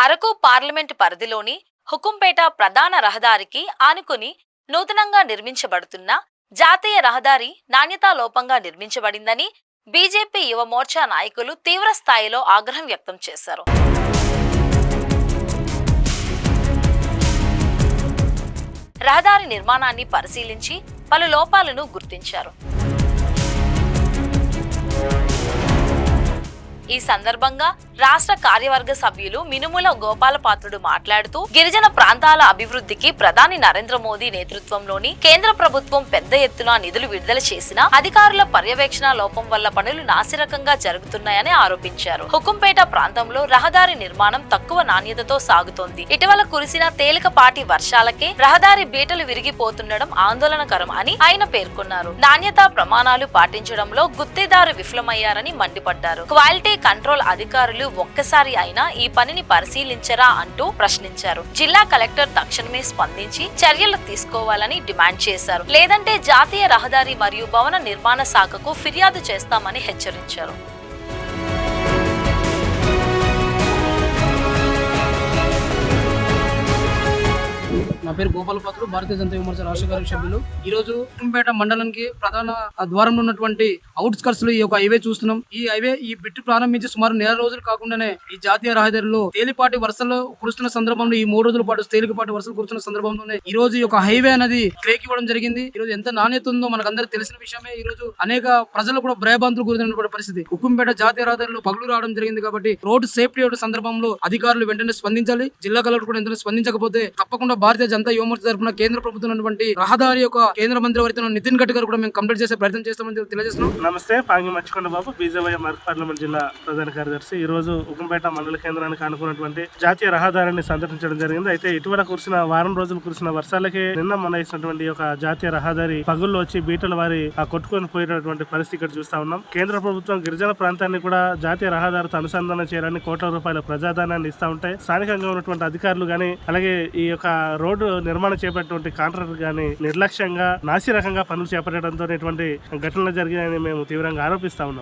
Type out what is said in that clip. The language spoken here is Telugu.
అరకు పార్లమెంటు పరిధిలోని హుకుంపేట ప్రధాన రహదారికి ఆనుకుని నూతనంగా నిర్మించబడుతున్న జాతీయ రహదారి నాణ్యతా లోపంగా నిర్మించబడిందని బీజేపీ యువ మోర్చా నాయకులు తీవ్ర స్థాయిలో ఆగ్రహం వ్యక్తం చేశారు. రహదారి నిర్మాణాన్ని పరిశీలించి పలు లోపాలను గుర్తించారు. ఈ సందర్భంగా రాష్ట్ర కార్యవర్గ సభ్యులు మినుముల గోపాలపాత్రుడు మాట్లాడుతూ గిరిజన ప్రాంతాల అభివృద్ధికి ప్రధాని నరేంద్ర మోదీ నేతృత్వంలోని కేంద్ర ప్రభుత్వం పెద్ద ఎత్తున నిధులు విడుదల చేసినా అధికారుల పర్యవేక్షణ లోపం వల్ల పనులు నాసిరకంగా జరుగుతున్నాయని ఆరోపించారు. హుకుంపేట ప్రాంతంలో రహదారి నిర్మాణం తక్కువ నాణ్యతతో సాగుతోంది. ఇటీవల కురిసిన తేలికపాటి వర్షాలకే రహదారి బీటలు విరిగిపోతుండడం ఆందోళనకరం అని ఆయన పేర్కొన్నారు. నాణ్యతా ప్రమాణాలు పాటించడంలో గుత్తేదారు విఫలమయ్యారని మండిపడ్డారు. క్వాలిటీ కంట్రోల్ అధికారులు ఒక్కసారి అయినా ఈ పనిని పరిశీలించరా అంటూ ప్రశ్నించారు. జిల్లా కలెక్టర్ తక్షణమే స్పందించి చర్యలు తీసుకోవాలని డిమాండ్ చేశారు. లేదంటే జాతీయ రహదారి మరియు భవన నిర్మాణ శాఖకు ఫిర్యాదు చేస్తామని హెచ్చరించారు. నా పేరు గోపాలపాత్రుడు, భారతీయ జనతా యువ మోర్చా రాష్ట్ర కార్య సభ్యులు. ఈ రోజు హుకుంపేట మండలానికి ప్రధాన ద్వారంలో ఉన్నటువంటి అవుట్స్కర్ట్స్ లో ఈ యొక్క హైవే చూస్తున్నాం. ఈ హైవే ఈ బిట్టు ప్రారంభించి సుమారు నెల రోజులు కాకుండానే ఈ జాతీయ రహదారిలో తేలిపాటి వర్షాలు కురుస్తున్న సందర్భంలో ఈ 3 రోజుల పాటు తేలికపాటి వర్షాలు కురుస్తున్న సందర్భంలోనే ఈ రోజు ఈ యొక్క హైవే అనేది క్రేక్ ఇవ్వడం జరిగింది. ఈ రోజు ఎంత నాణ్యత ఉందో మనకు అందరికి తెలిసిన విషయమే. ఈ రోజు అనేక ప్రజలు కూడా భయభ్రాంతులు గురైనటువంటి పరిస్థితి. హుకుంపేట జాతీయ రహదారిలో పగులు రావడం జరిగింది కాబట్టి రోడ్డు సేఫ్టీ సందర్భంలో అధికారులు వెంటనే స్పందించాలి. జిల్లా కలెక్టర్ కూడా ఎంతో స్పందించకపోతే తప్పకుండా భారతీయ జనతా యువ మోర్చా తరపున కేంద్ర ప్రభుత్వం రహదారి యొక్క కేంద్ర మంత్రి వర్తిన నితిన్ గడ్కరీ కూడా మేము కంప్లీట్ చేసే ప్రయత్నం చేస్తామని తెలియజేస్తున్నాం. నమస్తే, పాంగి మచ్చికొండ బాబు, బీజేపీ అరకు పార్లమెంట్ జిల్లా ప్రధాన కార్యదర్శి. ఈ రోజు హుకుంపేట మండల కేంద్రానికి ఆనుకున్నటువంటి జాతీయ రహదారిని సందర్శించడం జరిగింది. అయితే ఇటీవల కురిసిన వారం రోజులు కురిసిన వర్షాలకి నిన్న మన ఇచ్చినటువంటి ఒక జాతీయ రహదారి పగుల్లో వచ్చి బీటల వారి కొట్టుకొని పోయినటువంటి పరిస్థితి ఇక్కడ చూస్తా ఉన్నాం. కేంద్ర ప్రభుత్వం గిరిజన ప్రాంతాన్ని కూడా జాతీయ రహదారితో అనుసంధానం చేయడానికి కోట్ల రూపాయల ప్రజాధనాన్ని ఇస్తా ఉంటాయి. స్థానికంగా ఉన్నటువంటి అధికారులు గానీ అలాగే ఈ యొక్క రోడ్డు నిర్మాణం చేపట్టినటువంటి కాంట్రాక్టర్ గానీ నిర్లక్ష్యంగా నాసిరకంగా పనులు చేపట్టడంతో ఘటనలు జరిగాయని మేము తీవ్రంగా ఆరోపిస్తా ఉన్నాం.